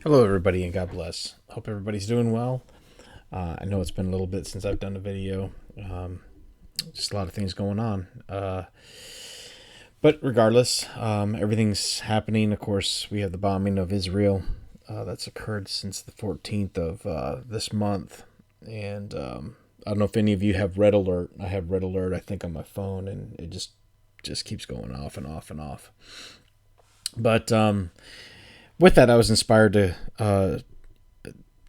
Hello, everybody, and God bless. Hope everybody's doing well. I know it's been a little bit since I've done a video. Just a lot of things going on. But regardless, everything's happening. Of course, we have the bombing of Israel that's occurred since the 14th of this month. And I don't know if any of you have Red Alert. I have Red Alert, I think, on my phone, and it just keeps going off and off and off. But with that, I was inspired to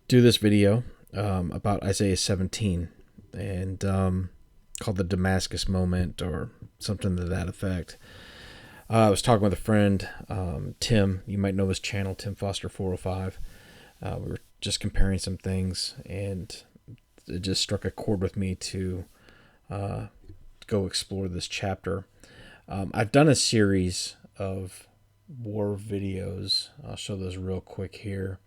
do this video about Isaiah 17 and called the Damascus Moment or something to that effect. I was talking with a friend, Tim. You might know his channel, Tim Foster 405. We were just comparing some things, and it just struck a chord with me to go explore this chapter. I've done a series of war videos. I'll show those real quick here.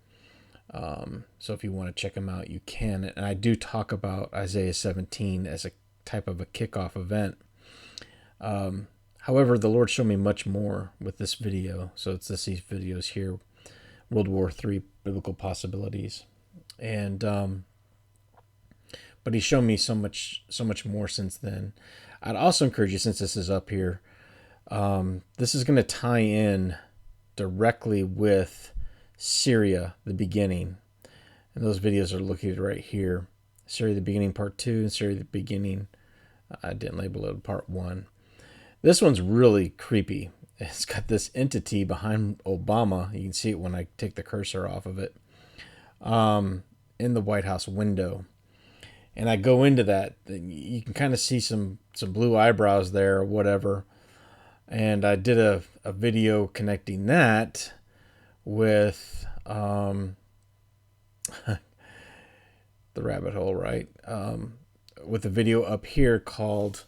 So if you want to check them out, you can. And I do talk about Isaiah 17 as a type of a kickoff event. However, the Lord showed me much more with this video. So it's these videos here, World War III Biblical Possibilities. And but He's shown me so much more since then. I'd also encourage you, since this is up here, this is going to tie in directly with Syria, the beginning. And those videos are located right here. Syria, the beginning, part 2, and Syria, the beginning. I didn't label it part 1. This one's really creepy. It's got this entity behind Obama. You can see it when I take the cursor off of it. In the White House window. And I go into that. You can kind of see some blue eyebrows there or whatever. And I did a video connecting that with the rabbit hole, right? With a video up here called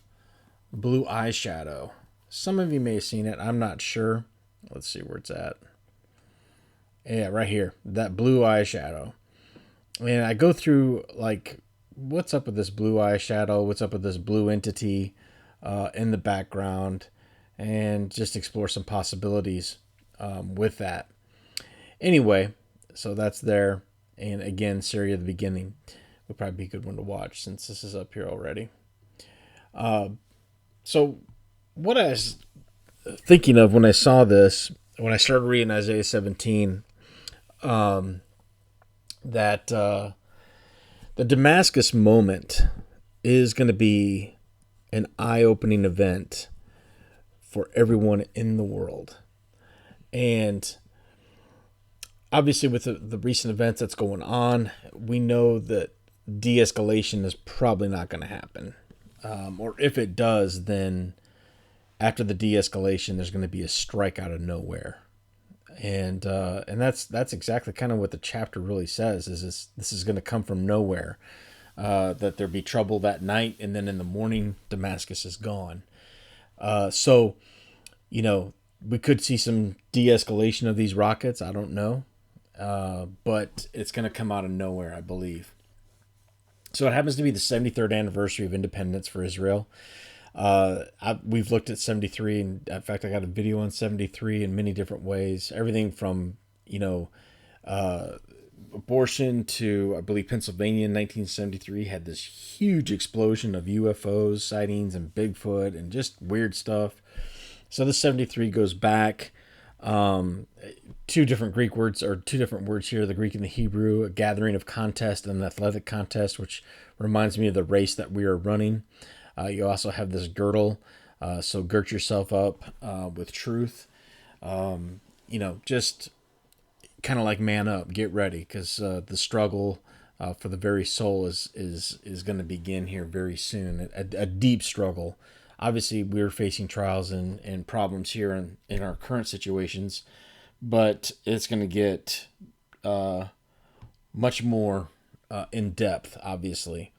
Blue Eyeshadow. Some of you may have seen it. I'm not sure. Let's see where it's at. Yeah, right here. That blue eyeshadow. And I go through, like, what's up with this blue eyeshadow? What's up with this blue entity in the background? And just explore some possibilities with that. Anyway, so that's there. And again, Syria, the beginning would probably be a good one to watch since this is up here already. So what I was thinking of when I saw this, when I started reading Isaiah 17, that the Damascus Moment is going to be an eye-opening event for everyone in the world. And obviously with the recent events that's going on, we know that de-escalation is probably not going to happen. Or if it does, then after the de-escalation, there's going to be a strike out of nowhere. And that's exactly kind of what the chapter really says, is this is going to come from nowhere. That there be trouble that night, and then in the morning, Damascus is gone. So, we could see some de-escalation of these rockets. I don't know. But it's going to come out of nowhere, I believe. So it happens to be the 73rd anniversary of independence for Israel. We've looked at 73, and in fact, I got a video on 73 in many different ways. Everything from, abortion to, I believe, Pennsylvania in 1973 had this huge explosion of UFOs sightings and Bigfoot and just weird stuff. So the 73 goes back. Two different words here, the Greek and the Hebrew, a gathering of contest and an athletic contest, which reminds me of the race that we are running. You also have this girdle, so girt yourself up with truth. Just kind of like man up, get ready, because the struggle for the very soul is going to begin here very soon. A deep struggle. Obviously, we're facing trials and problems here in our current situations, but it's going to get much more in depth, obviously.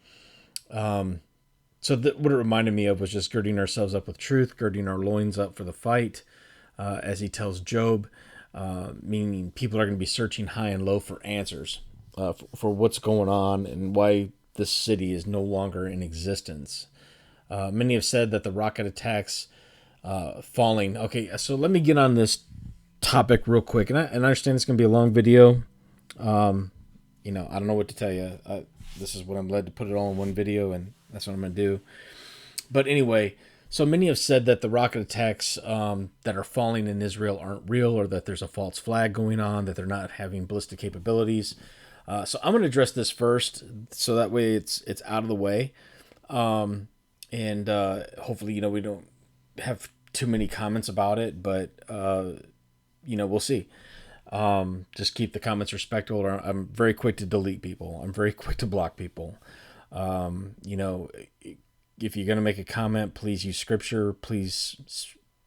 So what it reminded me of was just girding ourselves up with truth, girding our loins up for the fight, as he tells Job, meaning people are going to be searching high and low for answers for what's going on and why this city is no longer in existence. Many have said that the rocket attacks falling. Okay, so let me get on this topic real quick. And I understand it's going to be a long video. I don't know what to tell you. This is what I'm led to put it all in one video, and that's what I'm going to do. But anyway, so many have said that the rocket attacks that are falling in Israel aren't real, or that there's a false flag going on, that they're not having ballistic capabilities. So I'm going to address this first, so that way it's out of the way, and hopefully we don't have too many comments about it, but we'll see. Just keep the comments respectful, or I'm very quick to delete people. I'm very quick to block people. If you're going to make a comment, please use scripture. Please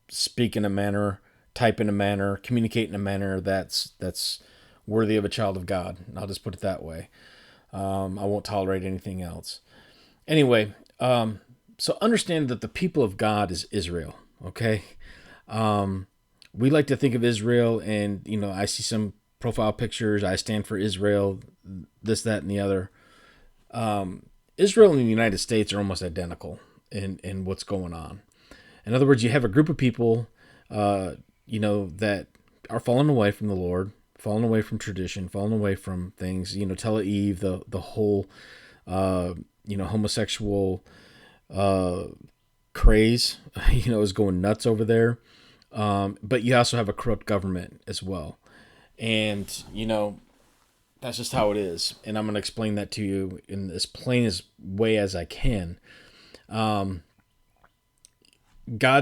speak in a manner, type in a manner, communicate in a manner that's worthy of a child of God. I'll just put it that way. I won't tolerate anything else. Anyway, so understand that the people of God is Israel. Okay. We like to think of Israel, and I see some profile pictures. I stand for Israel, this, that, and the other. Israel and the United States are almost identical in what's going on. In other words, you have a group of people, that are falling away from the Lord, falling away from tradition, falling away from things. Tel Aviv, the whole, homosexual craze, is going nuts over there. But you also have a corrupt government as well. And, that's just how it is. And I'm going to explain that to you in as plain as way as I can. God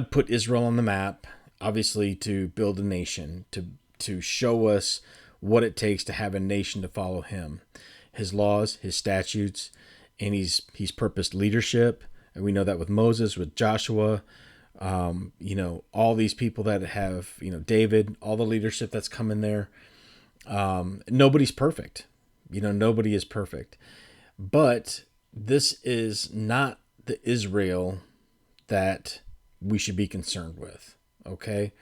put Israel on the map, obviously, to build a nation, to show us what it takes to have a nation to follow him. His laws, his statutes, and he's purposed leadership. And we know that with Moses, with Joshua, all these people that have, David, all the leadership that's come in there. Nobody's perfect. Nobody is perfect. But this is not the Israel that we should be concerned with. Okay.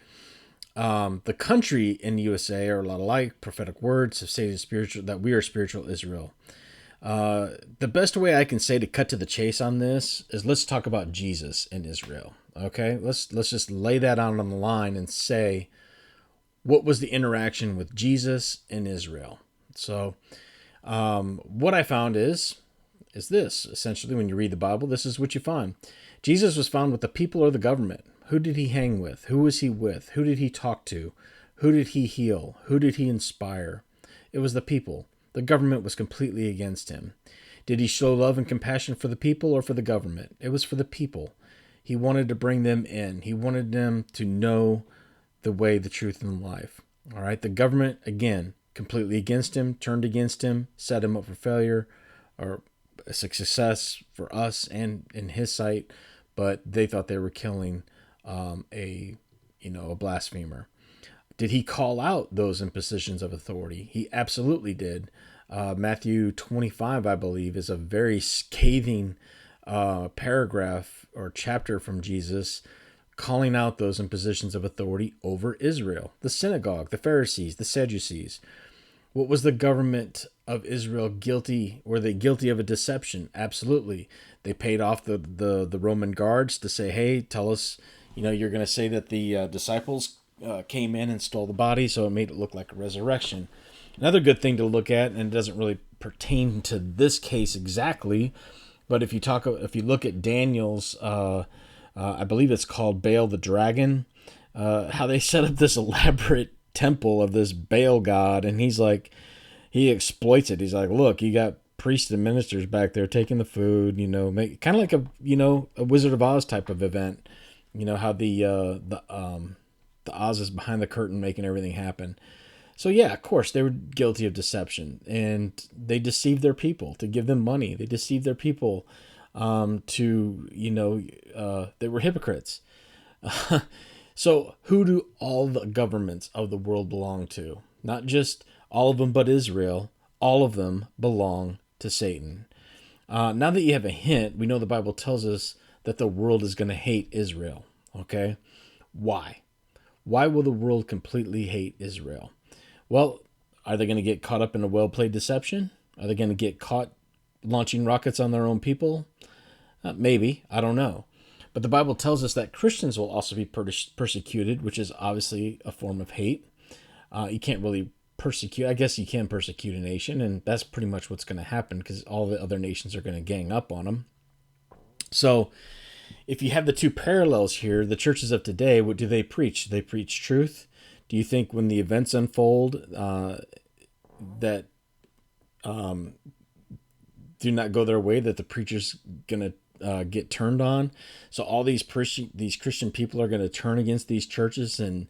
The country in the USA are a lot alike. Prophetic words have stated that we are spiritual Israel. The best way I can say to cut to the chase on this is let's talk about Jesus and Israel. Okay, let's just lay that out on the line and say, what was the interaction with Jesus and Israel? So, what I found is this. Essentially, when you read the Bible, this is what you find. Jesus was found with the people or the government. Who did he hang with? Who was he with? Who did he talk to? Who did he heal? Who did he inspire? It was the people. The government was completely against him. Did he show love and compassion for the people or for the government? It was for the people. He wanted to bring them in. He wanted them to know the way, the truth, and the life. All right. The government, again, completely against him, turned against him, set him up for failure or a success for us and in his sight. But they thought they were killing a blasphemer. Did he call out those in positions of authority? He absolutely did. Matthew 25, I believe, is a very scathing paragraph or chapter from Jesus calling out those in positions of authority over Israel, the synagogue, the Pharisees, the Sadducees. What was the government of Israel guilty? Were they guilty of a deception? Absolutely. They paid off the Roman guards to say, hey, tell us, you're going to say that the disciples came in and stole the body, so it made it look like a resurrection. Another good thing to look at, and it doesn't really pertain to this case exactly, but if you look at Daniel's, I believe it's called Baal the Dragon, how they set up this elaborate temple of this Baal god, and he exploits it. He's like, look, you got priests and ministers back there taking the food, kind of like a Wizard of Oz type of event. How the Oz is behind the curtain making everything happen. So yeah, of course, they were guilty of deception, and they deceived their people to give them money. They deceived their people they were hypocrites. So who do all the governments of the world belong to? Not just all of them, but Israel. All of them belong to Satan. Now that you have a hint, we know the Bible tells us that the world is going to hate Israel. Okay? Why? Why will the world completely hate Israel? Well, are they going to get caught up in a well-played deception? Are they going to get caught launching rockets on their own people? Maybe. I don't know. But the Bible tells us that Christians will also be persecuted, which is obviously a form of hate. You can't really persecute. I guess you can persecute a nation, and that's pretty much what's going to happen because all the other nations are going to gang up on them. So if you have the two parallels here, the churches of today, what do they preach? Do they preach truth? Do you think when the events unfold that do not go their way, that the preacher's going to get turned on? So all these Christian people are going to turn against these churches and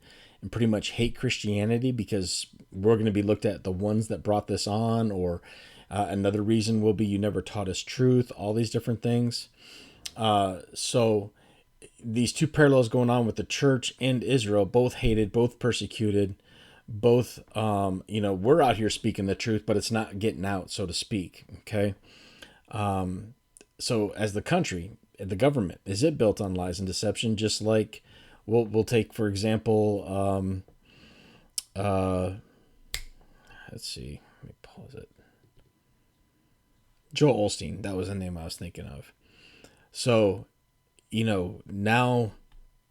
pretty much hate Christianity because we're going to be looked at the ones that brought this on, or another reason will be you never taught us truth, all these different things. So these two parallels going on with the church and Israel, both hated, both persecuted, both, we're out here speaking the truth, but it's not getting out, so to speak. Okay. So as the country, the government, is it built on lies and deception? Just like we'll take, for example, let's see, let me pause it. Joel Osteen, that was the name I was thinking of. So, now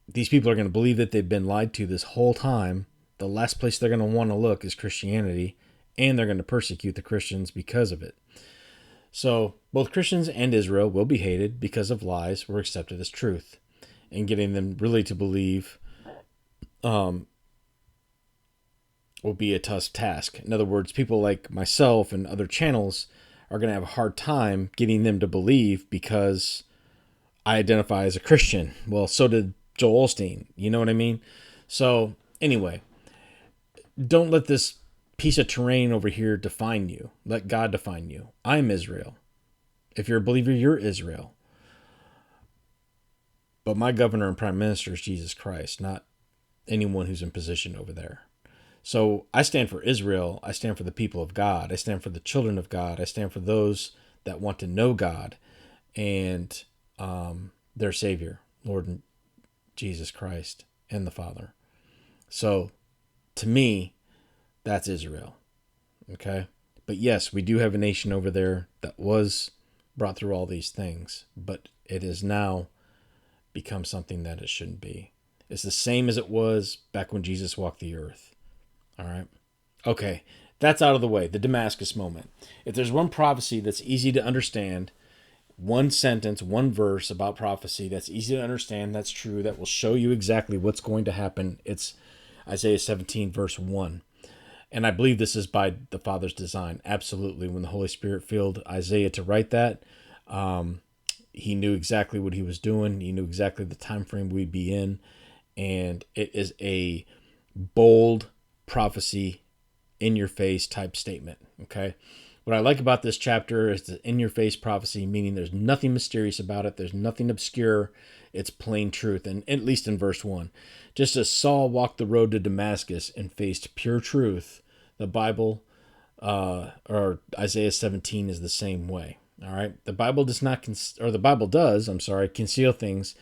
these people are going to believe that they've been lied to this whole time. The last place they're going to want to look is Christianity, and they're going to persecute the Christians because of it. So both Christians and Israel will be hated because of lies were accepted as truth, and getting them really to believe will be a tough task. In other words, people like myself and other channels are going to have a hard time getting them to believe because I identify as a Christian. Well, so did Joel Osteen. You know what I mean? So anyway, don't let this piece of terrain over here define you. Let God define you. I'm Israel. If you're a believer, you're Israel. But my governor and prime minister is Jesus Christ, not anyone who's in position over there. So I stand for Israel. I stand for the people of God. I stand for the children of God. I stand for those that want to know God and their Savior, Lord Jesus Christ, and the Father. So to me, that's Israel. Okay? But yes, we do have a nation over there that was brought through all these things, but it has now become something that it shouldn't be. It's the same as it was back when Jesus walked the earth. All right? Okay, that's out of the way. The Damascus moment. If there's one prophecy that's easy to understand, one sentence, one verse about prophecy that's easy to understand, that's true, that will show you exactly what's going to happen, it's Isaiah 17, verse 1. And I believe this is by the Father's design. Absolutely. When the Holy Spirit filled Isaiah to write that, he knew exactly what he was doing. He knew exactly the time frame we'd be in. And it is a bold prophecy, in-your-face type statement. Okay? What I like about this chapter is the in-your-face prophecy, meaning there's nothing mysterious about it. There's nothing obscure. It's plain truth, and at least in verse 1. Just as Saul walked the road to Damascus and faced pure truth, the Bible, or Isaiah 17 is the same way. All right? The Bible does not, conceal things,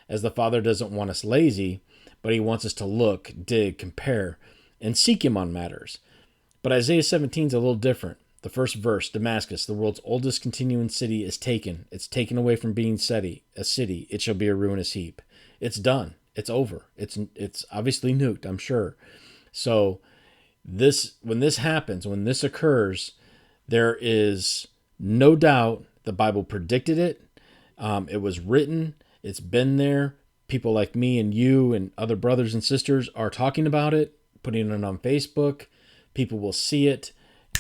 as the Father doesn't want us lazy, but he wants us to look, dig, compare, and seek him on matters. But Isaiah 17 is a little different. The first verse, Damascus, the world's oldest continuing city, is taken. It's taken away from being a city. It shall be a ruinous heap. It's done. It's over. It's obviously nuked, I'm sure. So when this happens, when this occurs, there is no doubt the Bible predicted it. It was written. It's been there. People like me and you and other brothers and sisters are talking about it, putting it on Facebook. People will see it.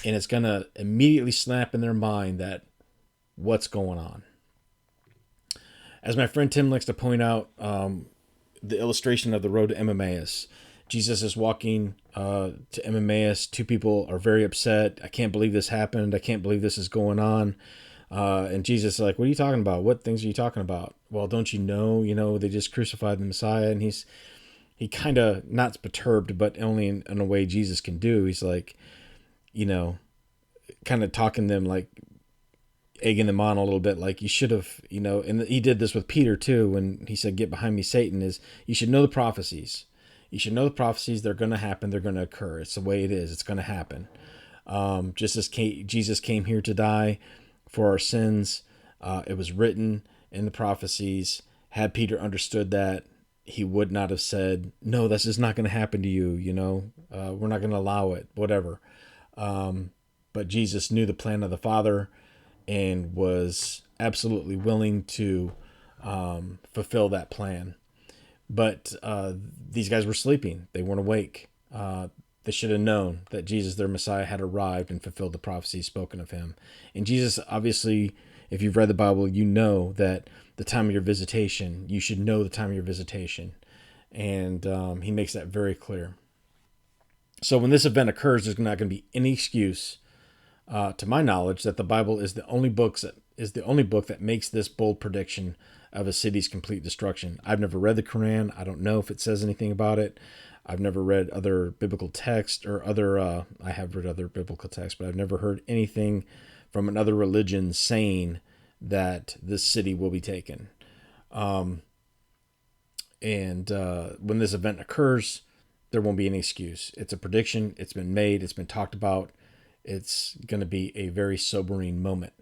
And it's going to immediately snap in their mind that what's going on. As my friend Tim likes to point out, the illustration of the road to Emmaus. Jesus is walking to Emmaus. Two people are very upset. I can't believe this happened. I can't believe this is going on. And Jesus is like, what are you talking about? What things are you talking about? Well, don't you know, they just crucified the Messiah. And he kind of, not perturbed, but only in a way Jesus can do. He's like, kind of talking to them, like egging them on a little bit, like you should have, and he did this with Peter too, when he said, get behind me, Satan, is you should know the prophecies. You should know the prophecies. They're going to happen. They're going to occur. It's the way it is. It's going to happen. Just as Jesus came here to die for our sins, it was written in the prophecies. Had Peter understood that, he would not have said, no, this is not going to happen to you. We're not going to allow it, whatever. But Jesus knew the plan of the Father and was absolutely willing to fulfill that plan. But these guys were sleeping. They weren't awake. They should have known that Jesus, their Messiah, had arrived and fulfilled the prophecy spoken of him. And Jesus, obviously, if you've read the Bible, you know that the time of your visitation, you should know the time of your visitation. And he makes that very clear. So when this event occurs, there's not going to be any excuse, to my knowledge, that the Bible is the only book that makes this bold prediction of a city's complete destruction. I've never read the Quran. I don't know if it says anything about it. I've never read other biblical texts or I have read other biblical texts, but I've never heard anything from another religion saying that this city will be taken. And when this event occurs, there won't be any excuse. It's a prediction. It's been made. It's been talked about. It's going to be a very sobering moment.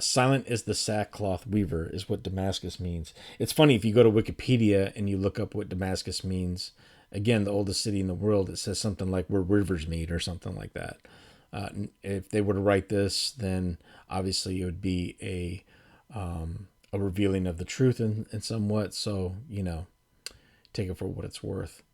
Silent is the sackcloth weaver is what Damascus means. It's funny, if you go to Wikipedia and you look up what Damascus means, again, the oldest city in the world, it says something like where rivers meet or something like that. If they were to write this, then obviously it would be a revealing of the truth in somewhat. So, take it for what it's worth.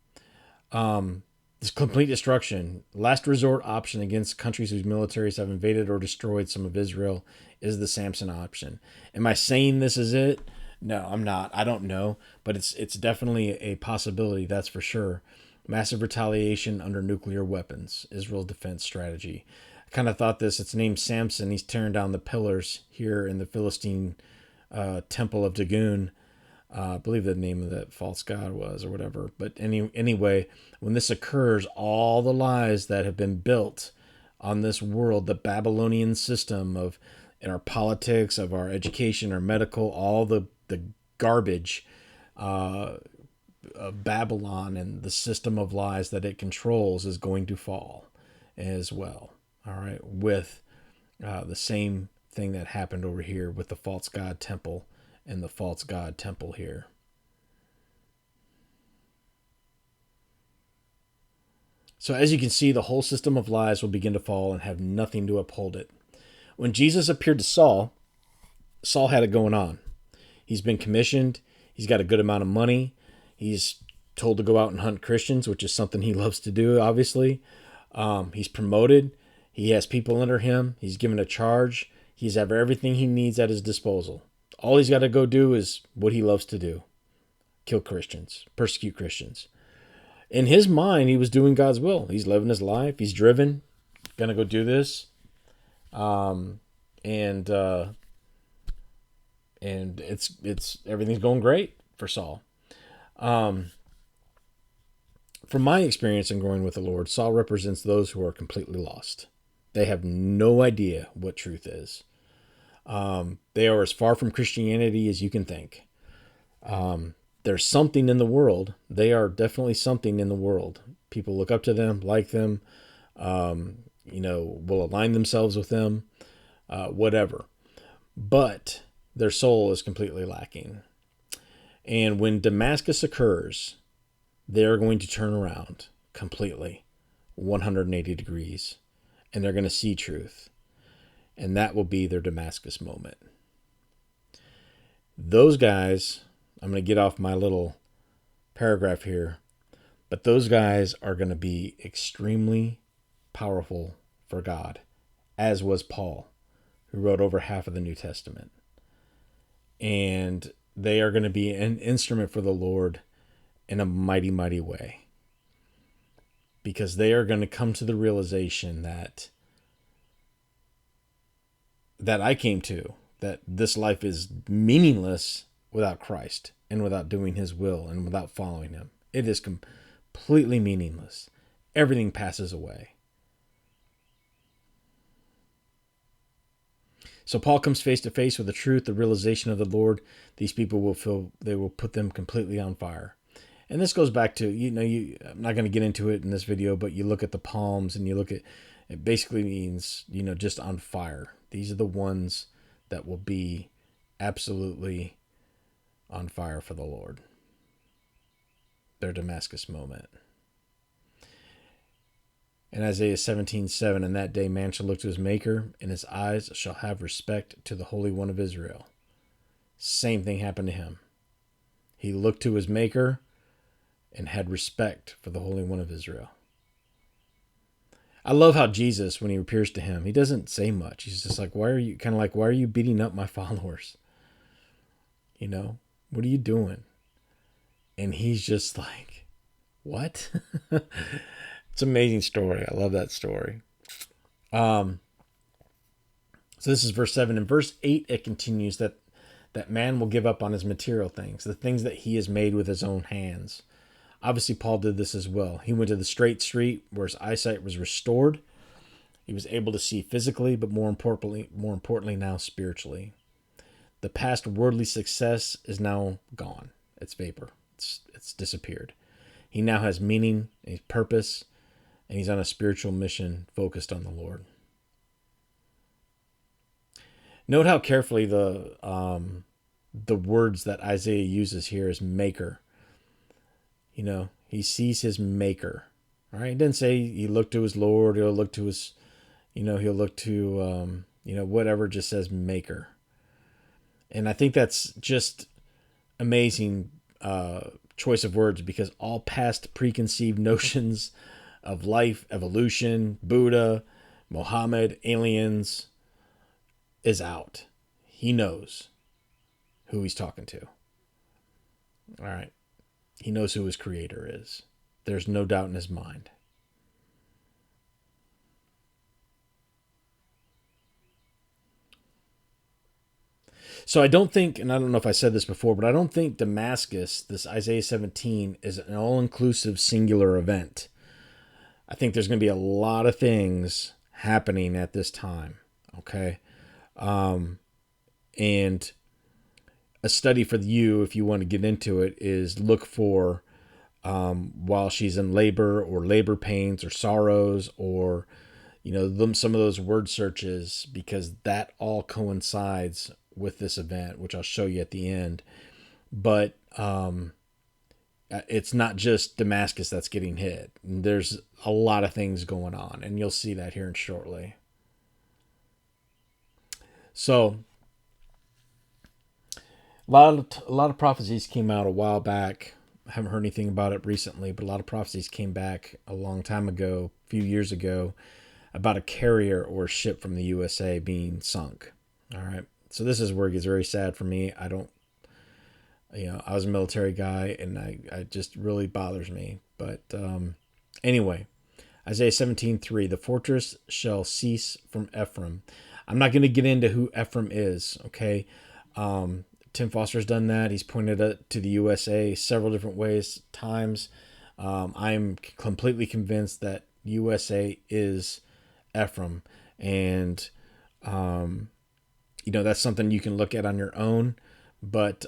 This complete destruction, last resort option against countries whose militaries have invaded or destroyed some of Israel, is the Samson option. Am I saying this is it? No, I'm not. I don't know, but it's definitely a possibility, that's for sure. Massive retaliation under nuclear weapons, Israel's defense strategy. I kind of thought this. It's named Samson. He's tearing down the pillars here in the Philistine temple of Dagon. I believe the name of that false god was or whatever. But anyway, when this occurs, all the lies that have been built on this world, the Babylonian system of in our politics, of our education, our medical, all the garbage of Babylon and the system of lies that it controls is going to fall as well. All right, with the same thing that happened over here with the false god temple and the false god temple here. So as you can see, the whole system of lies will begin to fall and have nothing to uphold it. When Jesus appeared to Saul, Saul had it going on. He's been commissioned. He's got a good amount of money. He's told to go out and hunt Christians, which is something he loves to do, obviously. He's promoted. He has people under him. He's given a charge. He's have everything he needs at his disposal. All he's got to go do is what he loves to do. Kill Christians. Persecute Christians. In his mind, he was doing God's will. He's living his life. He's driven. Going to go do this. And it's everything's going great for Saul. From my experience in growing with the Lord, Saul represents those who are completely lost. They have no idea what truth is. They are as far from Christianity as you can think. There's something in the world. They are definitely something in the world. People look up to them, like them, will align themselves with them, whatever. But their soul is completely lacking. And when Damascus occurs, they're going to turn around completely, 180 degrees, and they're going to see truth. And that will be their Damascus moment. Those guys, I'm going to get off my little paragraph here, but those guys are going to be extremely powerful for God, as was Paul, who wrote over half of the New Testament. And they are going to be an instrument for the Lord in a mighty, mighty way. Because they are going to come to the realization that I came to, that this life is meaningless without Christ and without doing his will and without following him. It is completely meaningless. Everything passes away. So Paul comes face to face with the truth, the realization of the Lord. These people will feel, they will put them completely on fire. And this goes back to, I'm not going to get into it in this video, but you look at the palms and you look at, it basically means, just on fire. These are the ones that will be absolutely on fire for the Lord. their Damascus moment. In Isaiah 17:7, in that day man shall look to his maker, and his eyes shall have respect to the Holy One of Israel. Same thing happened to him. He looked to his maker and had respect for the Holy One of Israel. I love how Jesus, when he appears to him, he doesn't say much. He's just like, why are you beating up my followers? What are you doing? And he's just like, what? It's an amazing story. I love that story. So this is verse 7. In verse 8, it continues that man will give up on his material things, the things that he has made with his own hands. Obviously, Paul did this as well. He went to the straight street where his eyesight was restored. He was able to see physically, but more importantly now spiritually. The past worldly success is now gone. It's vapor. It's disappeared. He now has meaning, a purpose, and he's on a spiritual mission focused on the Lord. Note how carefully the words that Isaiah uses here is maker. He sees his maker. All right, he didn't say he looked to his Lord. He'll look to his, he'll look to, whatever. Just says maker. And I think that's just amazing choice of words, because all past preconceived notions of life, evolution, Buddha, Muhammad, aliens is out. He knows who he's talking to. All right. He knows who his creator is. There's no doubt in his mind. So I don't think, and I don't know if I said this before, but I don't think Damascus, this Isaiah 17, is an all-inclusive singular event. I think there's going to be a lot of things happening at this time. Okay. And a study for you, if you want to get into it, is look for while she's in labor, or labor pains, or sorrows, or some of those word searches, because that all coincides with this event, which I'll show you at the end. But it's not just Damascus that's getting hit. There's a lot of things going on, and you'll see that here shortly. So a lot of prophecies came out a while back. I haven't heard anything about it recently, but a lot of prophecies came back a long time ago, a few years ago, about a carrier or a ship from the USA being sunk. All right. So this is where it gets very sad for me. I was a military guy, and I just really bothers me. But anyway, Isaiah 17:3, the fortress shall cease from Ephraim. I'm not going to get into who Ephraim is, okay? Tim Foster's done that. He's pointed it to the USA several different ways, times. I'm completely convinced that USA is Ephraim. And, that's something you can look at on your own. But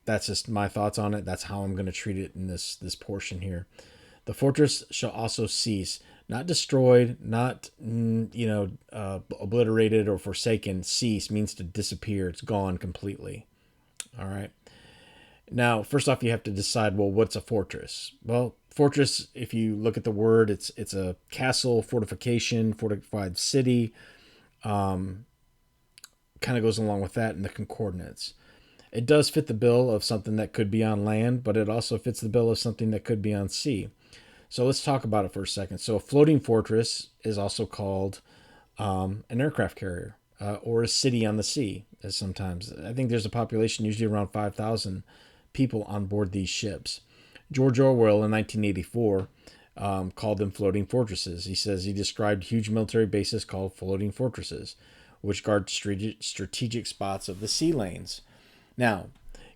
that's just my thoughts on it. That's how I'm going to treat it in this portion here. The fortress shall also cease, not destroyed, not obliterated or forsaken. Cease means to disappear. It's gone completely. All right. Now, first off, you have to decide, well, what's a fortress? Well, fortress, if you look at the word, it's a castle, fortification, fortified city. Kind of goes along with that in the concordance. It does fit the bill of something that could be on land, but it also fits the bill of something that could be on sea. So let's talk about it for a second. So a floating fortress is also called an aircraft carrier or a city on the sea. As sometimes, I think there's a population usually around 5,000 people on board these ships. George Orwell in 1984 called them floating fortresses. He says he described huge military bases called floating fortresses, which guard strategic spots of the sea lanes. Now,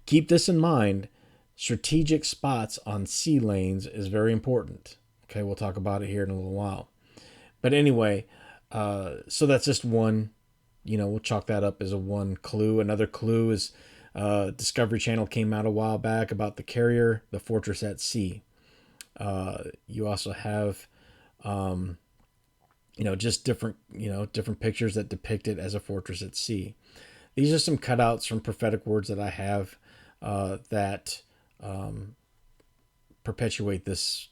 keep this in mind. Strategic spots on sea lanes is very important. Okay, we'll talk about it here in a little while. But anyway, so that's just one, we'll chalk that up as a one clue. Another clue is Discovery Channel came out a while back about the carrier, the fortress at sea. You also have, just different pictures that depict it as a fortress at sea. These are some cutouts from prophetic words that I have that perpetuate this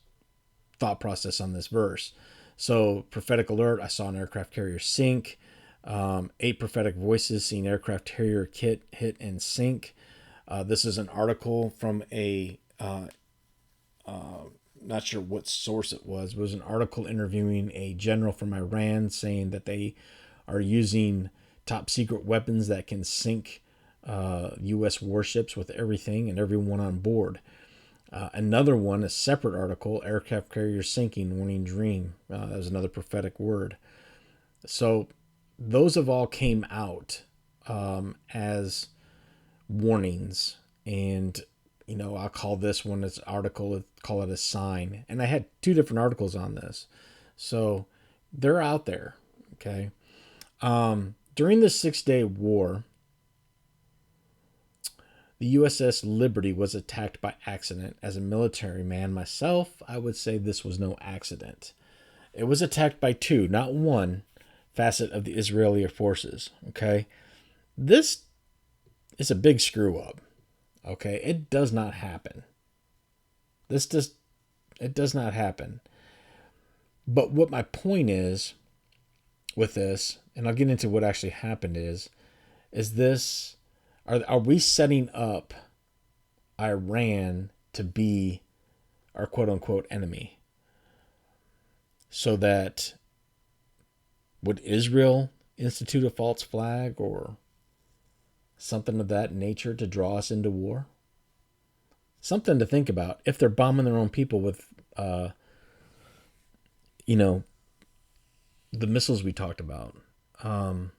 thought process on this verse. So, prophetic alert, I saw an aircraft carrier sink. 8 prophetic voices seen aircraft carrier hit and sink. This is an article from a, not sure what source it was. It was an article interviewing a general from Iran saying that they are using top secret weapons that can sink U.S. warships with everything and everyone on board. Another one, a separate article, aircraft carrier sinking, warning dream. That was another prophetic word. So those have all came out as warnings. And, I'll call this one, this article, call it a sign. And I had 2 different articles on this. So they're out there. Okay. During the 6-day war, the USS Liberty was attacked by accident. As a military man myself, I would say this was no accident. It was attacked by 2, not 1, facet of the Israeli forces. Okay. This is a big screw up. Okay. It does not happen. It does not happen. But what my point is with this, and I'll get into what actually happened is this, are we setting up Iran to be our quote unquote enemy? So that would Israel institute a false flag or something of that nature to draw us into war? Something to think about. If they're bombing their own people with, the missiles we talked about. I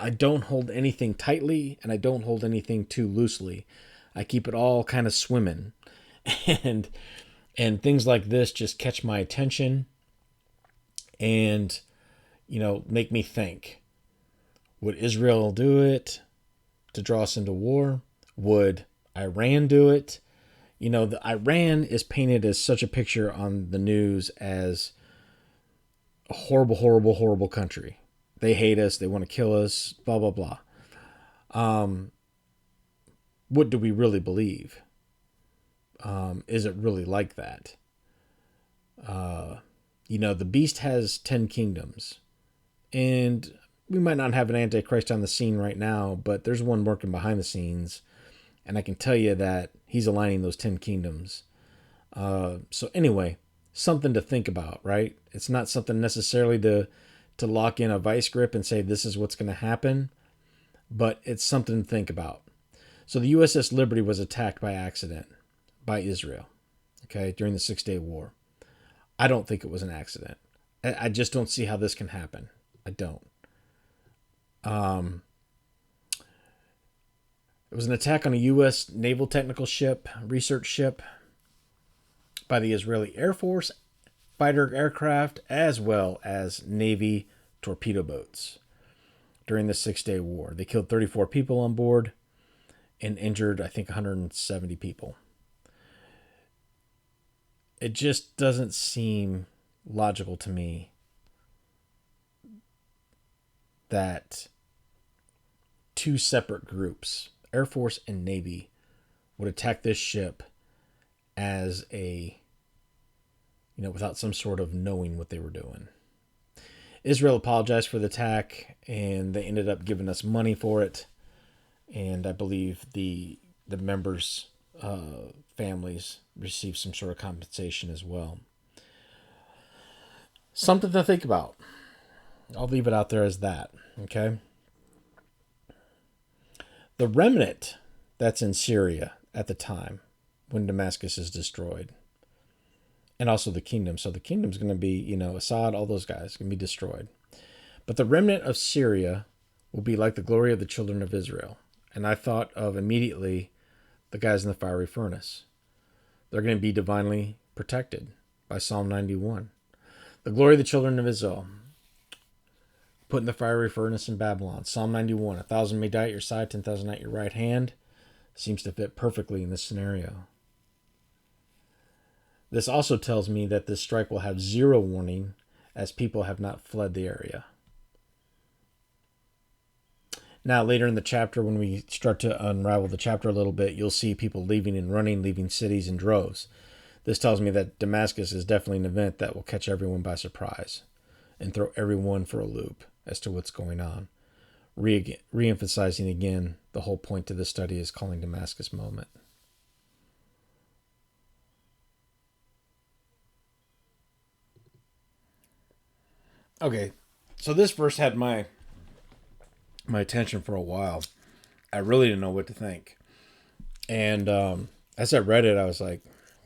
don't hold anything tightly and I don't hold anything too loosely. I keep it all kind of swimming. And things like this just catch my attention and, make me think. Would Israel do it to draw us into war? Would Iran do it? The Iran is painted as such a picture on the news as a horrible, horrible, horrible country. They hate us. They want to kill us, blah, blah, blah. What do we really believe? Is it really like that? The beast has 10 kingdoms. And we might not have an Antichrist on the scene right now, but there's one working behind the scenes. And I can tell you that he's aligning those 10 kingdoms. So anyway, something to think about, right? It's not something necessarily to lock in a vice grip and say this is what's going to happen, but it's something to think about. So the USS Liberty was attacked by accident by Israel, okay, during the 6-day war. I don't think it was an accident. I just don't see how this can happen. I don't. It was an attack on a U.S. naval technical ship, research ship, by the Israeli Air Force, fighter aircraft, as well as Navy torpedo boats during the 6-day war. They killed 34 people on board and injured, I think, 170 people. It just doesn't seem logical to me that 2 separate groups, Air Force and Navy, would attack this ship as without some sort of knowing what they were doing. Israel apologized for the attack, and they ended up giving us money for it. And I believe the members' families received some sort of compensation as well. Something to think about. I'll leave it out there as that, okay? The remnant that's in Syria at the time when Damascus is destroyed, and also the kingdom. So the kingdom's going to be, Assad, all those guys going to be destroyed. But the remnant of Syria will be like the glory of the children of Israel. And I thought of immediately the guys in the fiery furnace. They're going to be divinely protected by Psalm 91. The glory of the children of Israel, put in the fiery furnace in Babylon. Psalm 91, 1,000 may die at your side, 10,000 at your right hand. Seems to fit perfectly in this scenario. This also tells me that this strike will have 0 warning as people have not fled the area. Now, later in the chapter, when we start to unravel the chapter a little bit, you'll see people leaving and running, leaving cities in droves. This tells me that Damascus is definitely an event that will catch everyone by surprise and throw everyone for a loop as to what's going on. Re-emphasizing again, the whole point to this study is calling Damascus Moment. Okay, so this verse had my attention for a while. I really didn't know what to think. And as I read it, I was like,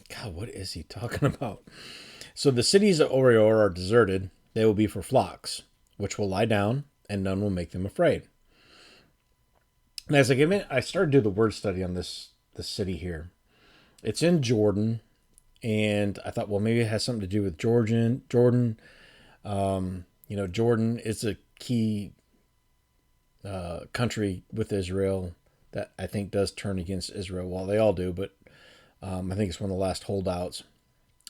God, what is he talking about? So the cities of Orior are deserted. They will be for flocks, which will lie down, and none will make them afraid. And as I started to do the word study on this city here. It's in Jordan, and I thought, well, maybe it has something to do with Jordan. Jordan is a key country with Israel that I think does turn against Israel. Well, they all do, but I think it's one of the last holdouts.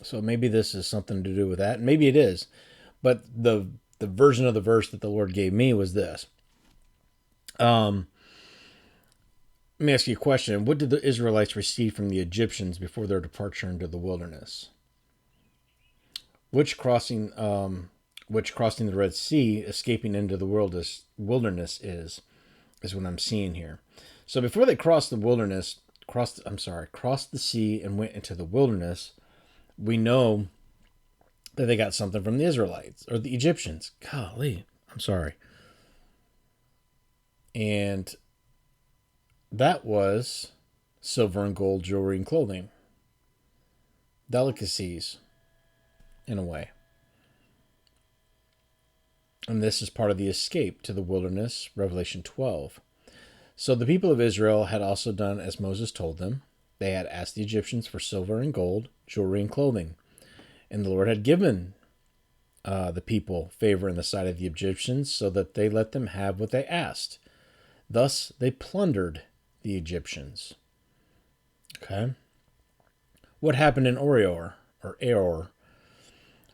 So maybe this is something to do with that. Maybe it is. But the version of the verse that the Lord gave me was this. Let me ask you a question. What did the Israelites receive from the Egyptians before their departure into the wilderness? Which crossing the Red Sea, escaping into the wilderness is what I'm seeing here. So before they crossed the sea and went into the wilderness, we know that they got something from the Israelites or the Egyptians. Golly, I'm sorry. And that was silver and gold jewelry and clothing. Delicacies, in a way. And this is part of the escape to the wilderness, Revelation 12. So the people of Israel had also done as Moses told them. They had asked the Egyptians for silver and gold, jewelry and clothing. And the Lord had given the people favor in the sight of the Egyptians so that they let them have what they asked. Thus they plundered the Egyptians. Okay. What happened in Orior, or Aor?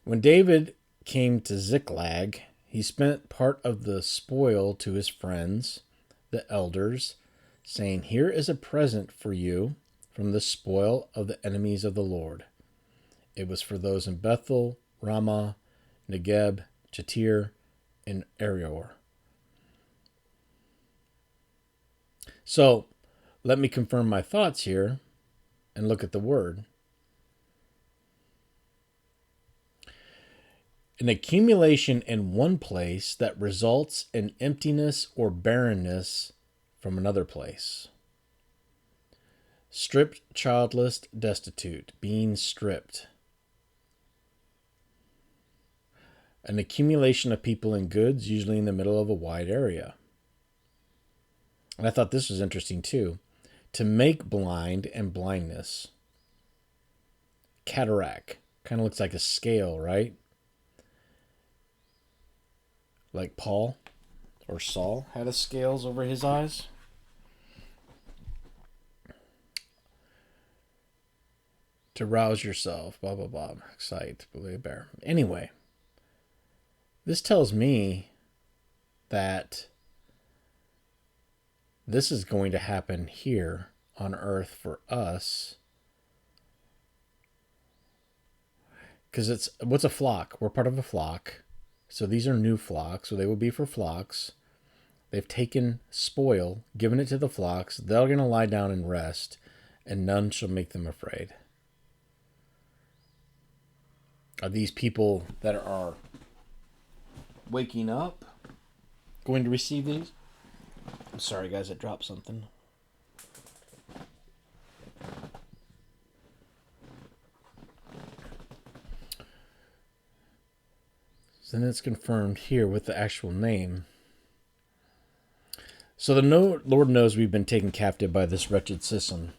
When David came to Ziklag, he spent part of the spoil to his friends, the elders, saying, "Here is a present for you from the spoil of the enemies of the Lord." It was for those in Bethel, Ramah, Negeb, Jatir, and Arior. So, let me confirm my thoughts here and look at the word. An accumulation in one place that results in emptiness or barrenness from another place. Stripped, childless, destitute, being stripped. An accumulation of people and goods, usually in the middle of a wide area. And I thought this was interesting too. To make blind and blindness. Cataract. Kind of looks like a scale, right? Like Paul or Saul had a scales over his eyes. To rouse yourself, blah, blah, blah. Excite, believe, bear. Anyway, this tells me that this is going to happen here on earth for us. Because what's a flock? We're part of a flock. So these are new flocks, so they will be for flocks. They've taken spoil, given it to the flocks. They're going to lie down and rest, and none shall make them afraid. Are these people that are waking up going to receive these? I'm sorry, guys, I dropped something. So then it's confirmed here with the actual name. So the Lord knows we've been taken captive by this wretched system,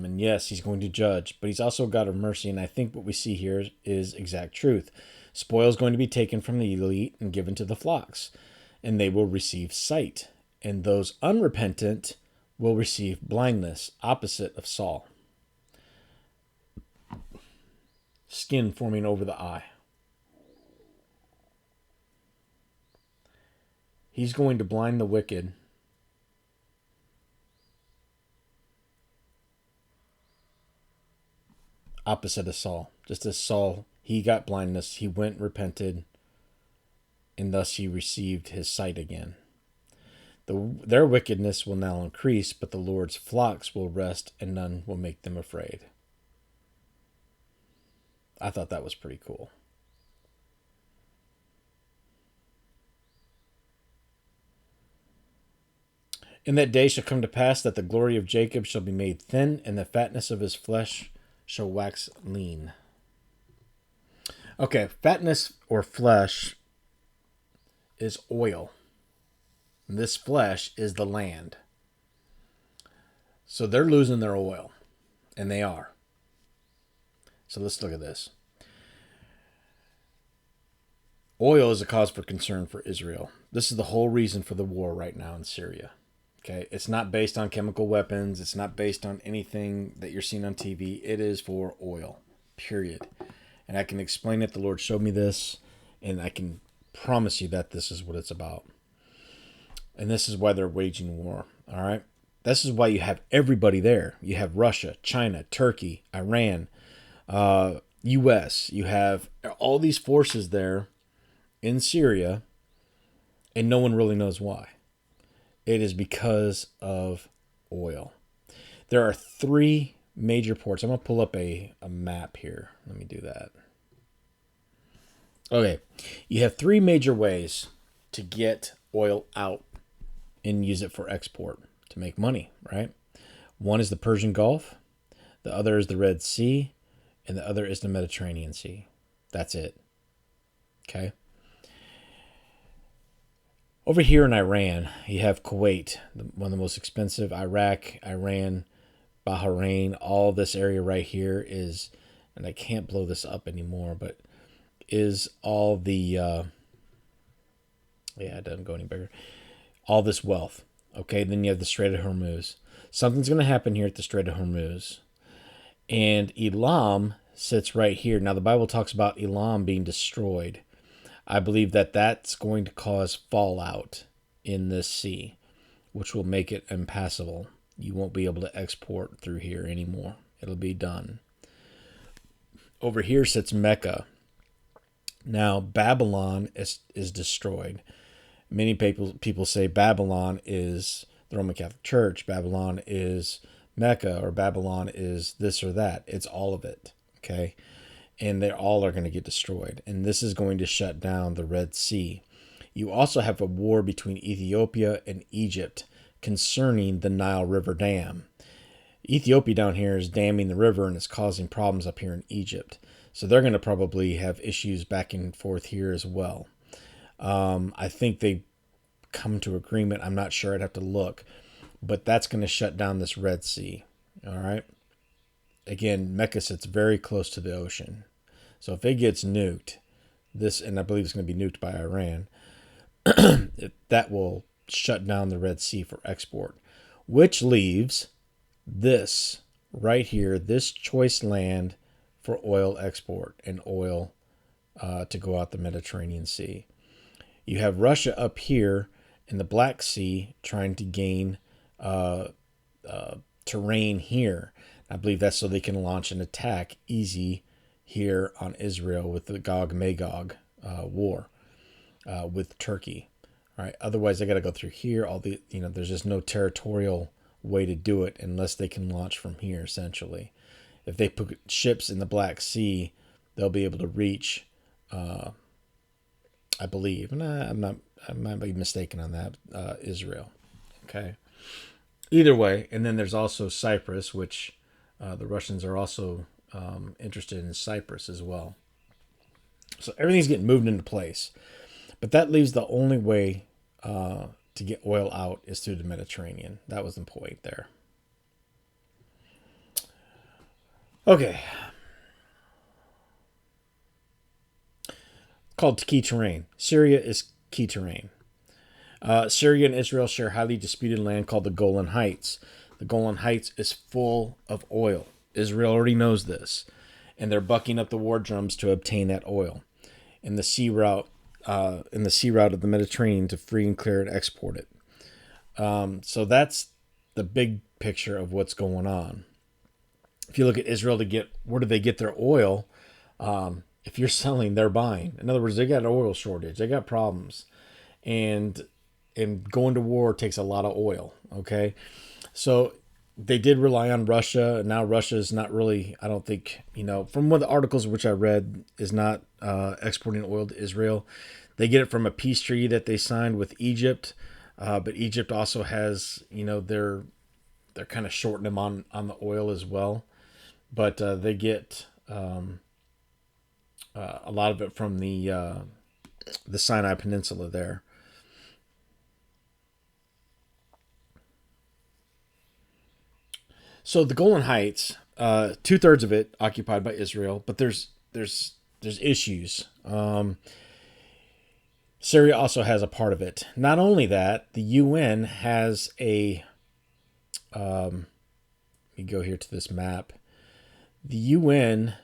and yes, he's going to judge, but he's also a God of mercy, and I think what we see here is exact truth. Spoil is going to be taken from the elite and given to the flocks, and they will receive sight, and those unrepentant will receive blindness, opposite of Saul. Skin forming over the eye. He's going to blind the wicked opposite of Saul. Just as Saul, he got blindness, he went and repented, and thus he received his sight again. Their wickedness will now increase, but the Lord's flocks will rest, and none will make them afraid. I thought that was pretty cool. In that day shall come to pass that the glory of Jacob shall be made thin, and the fatness of his flesh shall wax lean. Okay, fatness or flesh is oil. And this flesh is the land. So they're losing their oil, and they are. So let's look at this. Oil is a cause for concern for Israel. This is the whole reason for the war right now in Syria. Okay, it's not based on chemical weapons. It's not based on anything that you're seeing on TV. It is for oil, period. And I can explain it. The Lord showed me this, and I can promise you that this is what it's about. And this is why they're waging war, all right? This is why you have everybody there. You have Russia, China, Turkey, Iran, U.S. You have all these forces there in Syria, and no one really knows why. It is because of oil. There are 3 major ports. I'm going to pull up a map here. Let me do that. Okay. You have 3 major ways to get oil out and use it for export to make money, right? One is the Persian Gulf. The other is the Red Sea. And the other is the Mediterranean Sea. That's it. Okay. Over here in Iran, you have Kuwait, one of the most expensive. Iraq, Iran, Bahrain, all this area right here is, and I can't blow this up anymore, but is all the, it doesn't go any bigger. All this wealth. Okay, then you have the Strait of Hormuz. Something's going to happen here at the Strait of Hormuz. And Elam sits right here. Now, the Bible talks about Elam being destroyed. I believe that that's going to cause fallout in this sea, which will make it impassable. You won't be able to export through here anymore. It'll be done. Over here sits Mecca. Now, Babylon is destroyed. Many people say Babylon is the Roman Catholic Church. Babylon is Mecca, or Babylon is this or that. It's all of it, okay? And they all are going to get destroyed. And this is going to shut down the Red Sea. You also have a war between Ethiopia and Egypt concerning the Nile River Dam. Ethiopia down here is damming the river, and it's causing problems up here in Egypt. So they're going to probably have issues back and forth here as well. I think they come to agreement. I'm not sure. I'd have to look. But that's going to shut down this Red Sea. All right. Again, Mecca sits very close to the ocean. So if it gets nuked, and I believe it's going to be nuked by Iran, that will shut down the Red Sea for export, which leaves this right here, this choice land for oil export and oil to go out the Mediterranean Sea. You have Russia up here in the Black Sea trying to gain terrain here. I believe that's so they can launch an attack easy here on Israel with the Gog-Magog war with Turkey. All right. Otherwise, they got to go through here. There's just no territorial way to do it unless they can launch from here. Essentially, if they put ships in the Black Sea, they'll be able to reach. I believe, and I might be mistaken on that. Israel. Okay. Either way, and then there's also Cyprus, which the Russians are also interested in Cyprus as well. So everything's getting moved into place. But that leaves the only way to get oil out is through the Mediterranean. That was the point there. Okay. Called key terrain. Syria is key terrain. Syria and Israel share highly disputed land called the Golan Heights. The Golan Heights is full of oil. Israel already knows this. And they're bucking up the war drums to obtain that oil. In the sea route of the Mediterranean to free and clear and export it. So that's the big picture of what's going on. If you look at Israel to get where do they get their oil? If you're selling, they're buying. In other words, they got an oil shortage. They got problems, and going to war takes a lot of oil. Okay, so they did rely on Russia, and now Russia is not really. I don't think from one of the articles which I read is not exporting oil to Israel. They get it from a peace treaty that they signed with Egypt, but Egypt also has they're kind of shorting them on the oil as well, but they get a lot of it from the Sinai Peninsula there. So the Golan Heights, 2/3 of it occupied by Israel, but there's issues. Syria also has a part of it. Not only that, the UN has a. Let me go here to this map. The UN.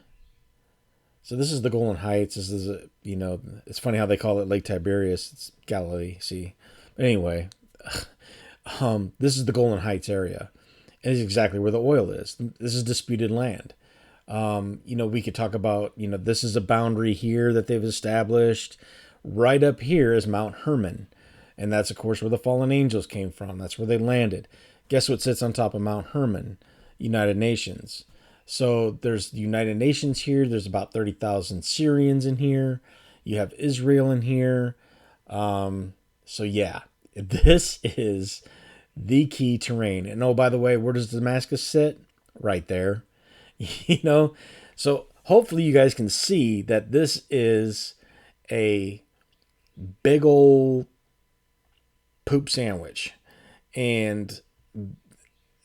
So this is the Golan Heights. This is it's funny how they call it Lake Tiberias. It's Galilee. See, but anyway, this is the Golan Heights area. And it's exactly where the oil is. This is disputed land. We could talk about, this is a boundary here that they've established. Right up here is Mount Hermon. And that's, of course, where the fallen angels came from. That's where they landed. Guess what sits on top of Mount Hermon? United Nations. So there's the United Nations here. There's about 30,000 Syrians in here. You have Israel in here. So yeah, this is the key terrain. And oh, by the way, where does Damascus sit? Right there. So hopefully you guys can see that this is a big old poop sandwich. And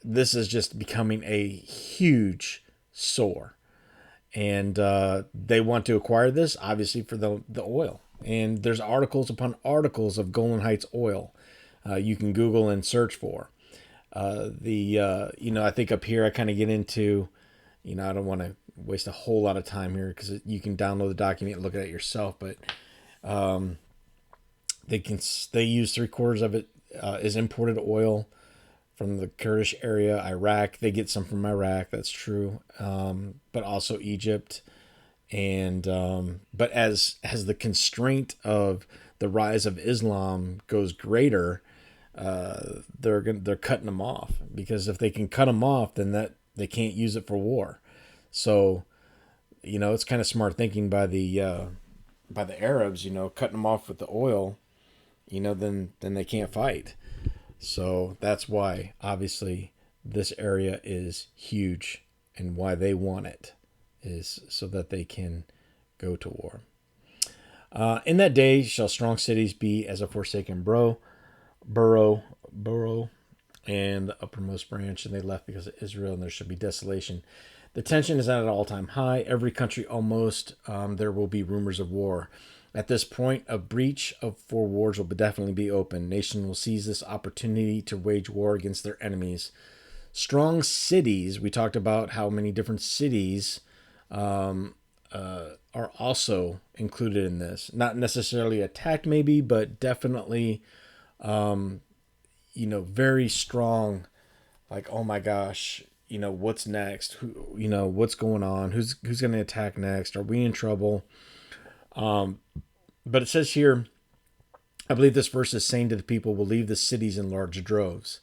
this is just becoming a huge sore. And they want to acquire this, obviously, for the oil. And there's articles upon articles of Golan Heights oil you can Google and search for. I think up here I kind of get into, I don't want to waste a whole lot of time here because you can download the document and look at it yourself. But they use 3/4 of it is imported oil from the Kurdish area, Iraq. They get some from Iraq, that's true, but also Egypt. And but as the constraint of the rise of Islam goes greater, they're cutting them off, because if they can cut them off, then that they can't use it for war. So it's kind of smart thinking by the Arabs, cutting them off with the oil, then they can't fight. So that's why, obviously, this area is huge, and why they want it is so that they can go to war. In that day shall strong cities be as a forsaken burrow, and the uppermost branch, and they left because of Israel, and there shall be desolation. The tension is at an all-time high. Every country almost, there will be rumors of war. At this point, a breach for wars will definitely be open. Nation will seize this opportunity to wage war against their enemies. Strong cities, we talked about how many different cities are also included in this. Not necessarily attacked maybe, but definitely, very strong, like, oh my gosh, what's next? What's going on? Who's going to attack next? Are we in trouble? But it says here, I believe this verse is saying to the people will leave the cities in large droves.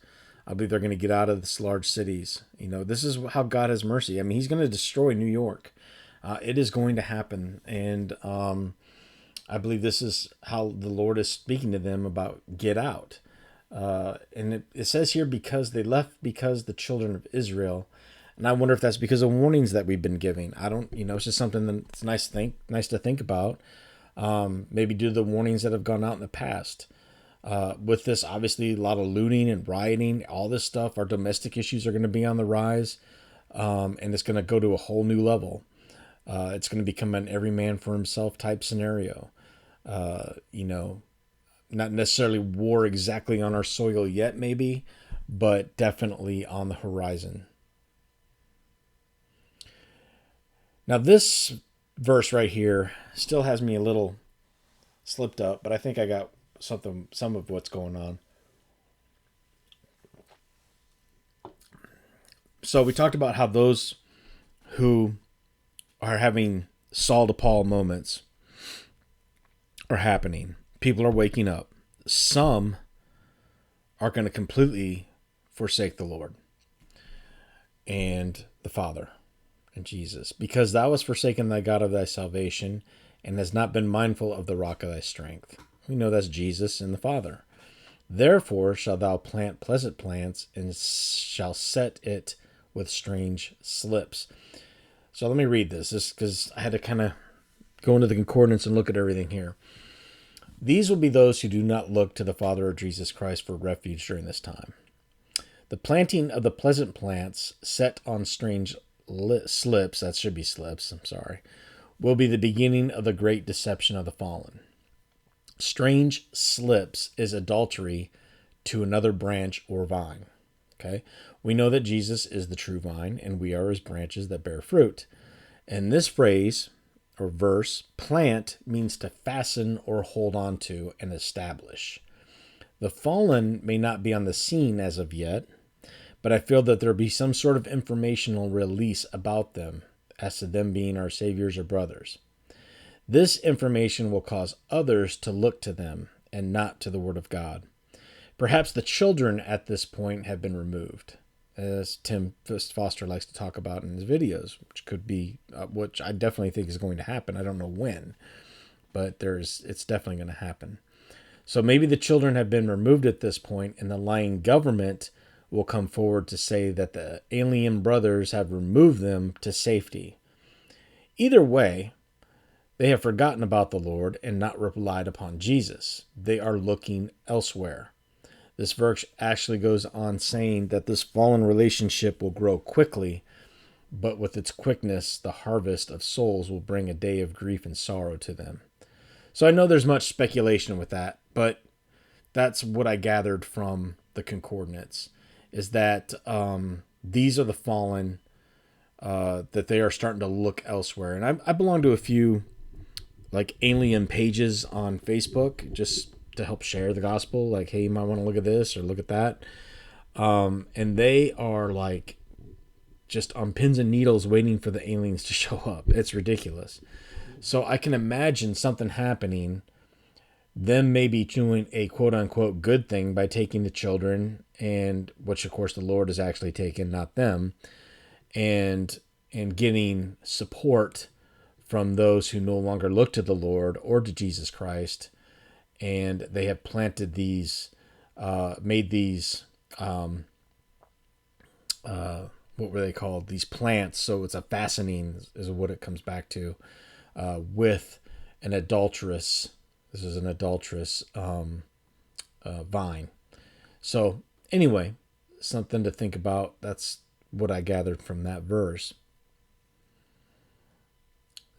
I believe they're going to get out of this large cities. This is how God has mercy. I mean, he's going to destroy New York. It is going to happen. And I believe this is how the Lord is speaking to them about get out. And it says here, because they left because the children of Israel. And I wonder if that's because of warnings that we've been giving. I don't, it's just something that's nice to think about. Maybe due to the warnings that have gone out in the past. With this, obviously, a lot of looting and rioting, all this stuff. Our domestic issues are going to be on the rise, and it's going to go to a whole new level. It's going to become an every man for himself type scenario. Not necessarily war exactly on our soil yet, maybe, but definitely on the horizon. Now, this verse right here still has me a little slipped up, but I think I got some of what's going on. So we talked about how those who are having Saul to Paul moments are happening. People are waking up. Some are going to completely forsake the Lord and the Father and Jesus, because thou hast forsaken thy God of thy salvation, and hast not been mindful of the rock of thy strength. We know that's Jesus and the Father. Therefore shalt thou plant pleasant plants, and shall set it with strange slips. So let me read this because I had to kind of go into the concordance and look at everything here. These will be those who do not look to the Father or Jesus Christ for refuge during this time. The planting of the pleasant plants set on strange slips, that should be slips, I'm sorry, will be the beginning of the great deception of the fallen. Strange slips is adultery to another branch or vine. Okay, we know that Jesus is the true vine, and we are his branches that bear fruit. And this phrase or verse, plant, means to fasten or hold on to and establish. The fallen may not be on the scene as of yet, but I feel that there will be some sort of informational release about them as to them being our saviors or brothers. This information will cause others to look to them and not to the Word of God. Perhaps the children at this point have been removed, as Tim Foster likes to talk about in his videos, which could be, which I definitely think is going to happen. I don't know when, but it's definitely going to happen. So maybe the children have been removed at this point, and the lying government will come forward to say that the alien brothers have removed them to safety. Either way, they have forgotten about the Lord and not relied upon Jesus. They are looking elsewhere. This verse actually goes on saying that this fallen relationship will grow quickly, but with its quickness, the harvest of souls will bring a day of grief and sorrow to them. So I know there's much speculation with that, but that's what I gathered from the concordance, is that these are the fallen, that they are starting to look elsewhere. And I belong to a few like alien pages on Facebook just to help share the gospel. Like, hey, you might want to look at this or look at that. And they are like just on pins and needles waiting for the aliens to show up. It's ridiculous. So I can imagine something happening, them maybe doing a quote unquote good thing by taking the children, and which of course the Lord has actually taken, not them, and getting support from those who no longer look to the Lord or to Jesus Christ, and they have planted these, made these, what were they called? These plants. So it's a fastening is what it comes back to, with an adulterous. This is an adulterous vine. So anyway, something to think about. That's what I gathered from that verse.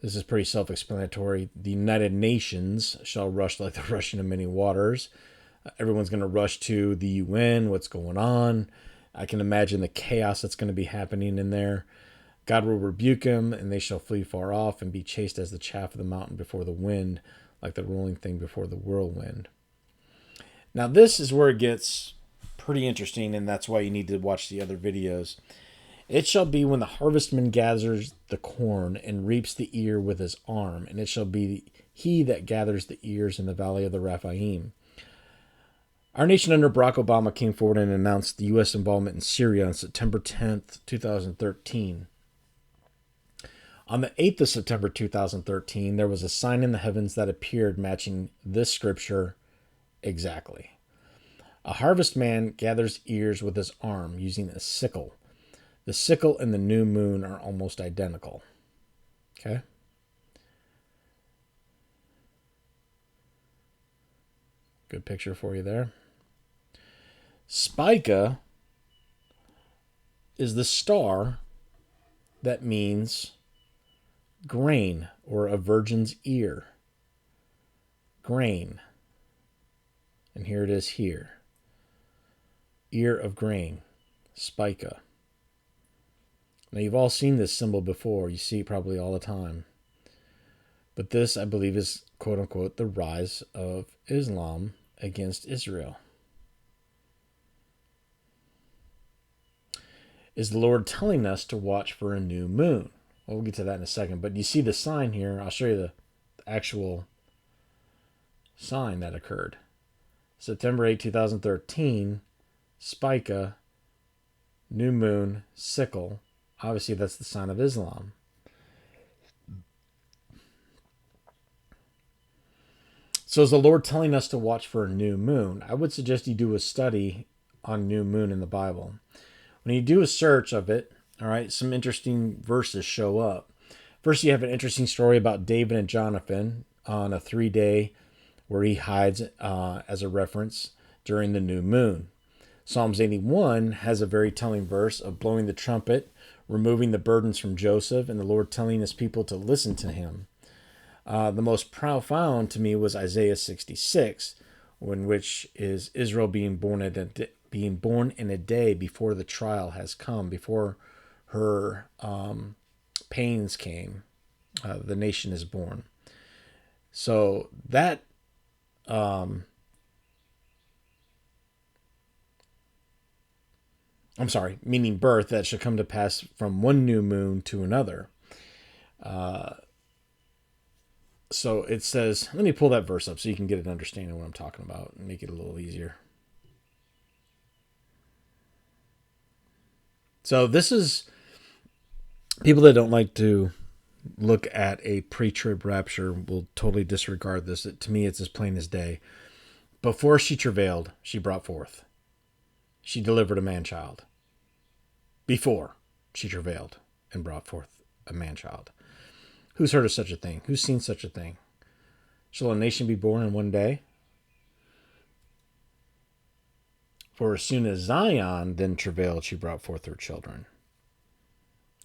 This is pretty self-explanatory. The United Nations shall rush like the rushing of many waters. Everyone's going to rush to the UN, what's going on. I can imagine the chaos that's going to be happening in there. God will rebuke them, and they shall flee far off and be chased as the chaff of the mountain before the wind, like the rolling thing before the whirlwind. Now, this is where it gets pretty interesting, and that's why you need to watch the other videos. It shall be when the harvestman gathers the corn and reaps the ear with his arm, and it shall be he that gathers the ears in the valley of the Rephaim. Our nation under Barack Obama came forward and announced the U.S. involvement in Syria on September 10th, 2013. On the 8th of September 2013, there was a sign in the heavens that appeared matching this scripture exactly. A harvestman gathers ears with his arm using a sickle. The sickle and the new moon are almost identical. Okay? Good picture for you there. Spica is the star that means grain or a virgin's ear. Grain. And here it is here. Ear of grain. Spica. Now, you've all seen this symbol before. You see it probably all the time. But this, I believe, is, quote-unquote, the rise of Islam against Israel. Is the Lord telling us to watch for a new moon? Well, we'll get to that in a second. But you see the sign here. I'll show you the actual sign that occurred. September 8, 2013, Spica, new moon, sickle. Obviously, that's the sign of Islam. So is the Lord telling us to watch for a new moon? I would suggest you do a study on new moon in the Bible. When you do a search of it, all right, some interesting verses show up. First, you have an interesting story about David and Jonathan on a 3-day where he hides as a reference during the new moon. Psalms 81 has a very telling verse of blowing the trumpet, removing the burdens from Joseph, and the Lord telling his people to listen to him. The most profound to me was Isaiah 66, in which is Israel being born in a day before the trial has come, before her pains came. The nation is born. So that meaning birth, that should come to pass from one new moon to another. So it says, let me pull that verse up so you can get an understanding of what I'm talking about and make it a little easier. So this is people that don't like to look at a pre-trib rapture will totally disregard this. To me, it's as plain as day. Before she travailed, she brought forth. She delivered a man-child. Before she travailed and brought forth a man-child. Who's heard of such a thing? Who's seen such a thing? Shall a nation be born in one day? For as soon as Zion then travailed, she brought forth her children.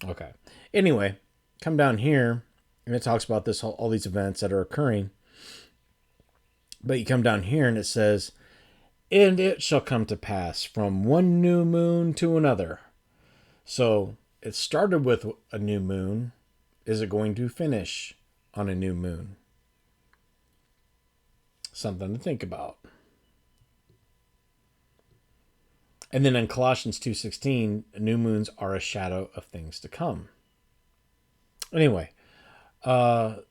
Okay. Anyway, come down here, and it talks about this all these events that are occurring. But you come down here, and it says, and it shall come to pass from one new moon to another. So it started with a new moon. Is it going to finish on a new moon? Something to think about. And then in Colossians 2:16, new moons are a shadow of things to come. Anyway, what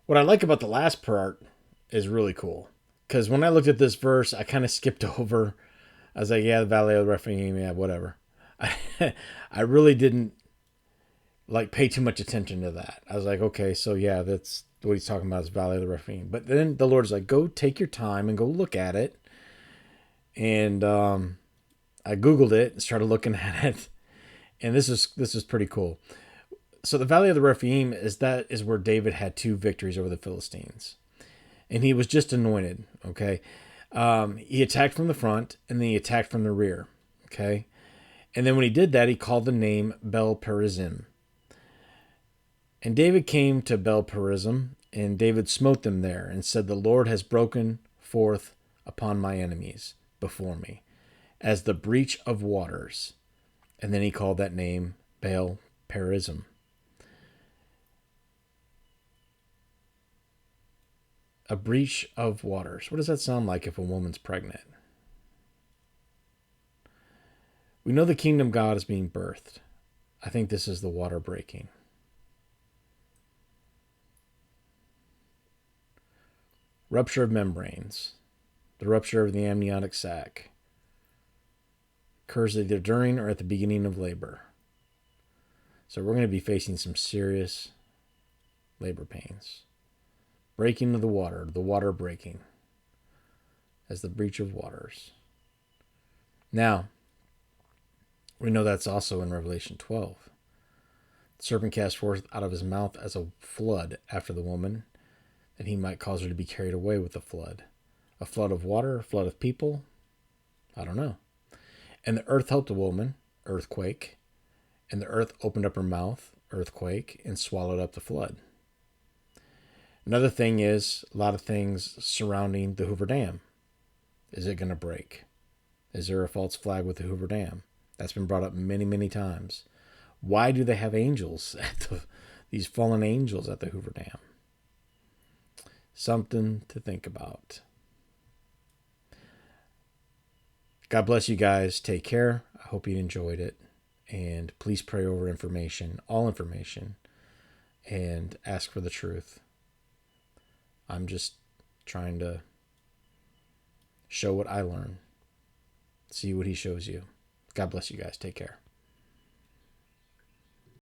I like about the last part is really cool. Because when I looked at this verse, I kind of skipped over. I was like, yeah, the Valley of the Rephaim, yeah, whatever. I really didn't pay too much attention to that. I was like, okay, so yeah, that's what he's talking about is Valley of the Rephaim. But then the Lord's like, go take your time and go look at it. And I Googled it and started looking at it. And this is pretty cool. So the Valley of the Rephaim is where David had 2 victories over the Philistines. And he was just anointed, okay? He attacked from the front, and then he attacked from the rear, okay? And then when he did that, he called the name Bel Perazim. And David came to Bel Perazim, and David smote them there, and said, the Lord has broken forth upon my enemies before me, as the breach of waters. And then he called that name Bel Perazim. A breach of waters. What does that sound like if a woman's pregnant? We know the kingdom of God is being birthed. I think this is the water breaking. Rupture of membranes. The rupture of the amniotic sac occurs either during or at the beginning of labor. So we're going to be facing some serious labor pains. Breaking of the water breaking as the breach of waters. Now, we know that's also in Revelation 12. The serpent cast forth out of his mouth as a flood after the woman, that he might cause her to be carried away with the flood. A flood of water, a flood of people? I don't know. And the earth helped the woman, earthquake, and the earth opened up her mouth, earthquake, and swallowed up the flood. Another thing is a lot of things surrounding the Hoover Dam. Is it going to break? Is there a false flag with the Hoover Dam? That's been brought up many, many times. Why do they have angels these fallen angels at the Hoover Dam? Something to think about. God bless you guys. Take care. I Hope you enjoyed it. And please pray over information, all information, and ask for the truth. I'm just trying to show what I learn. See what he shows you. God bless you guys. Take care.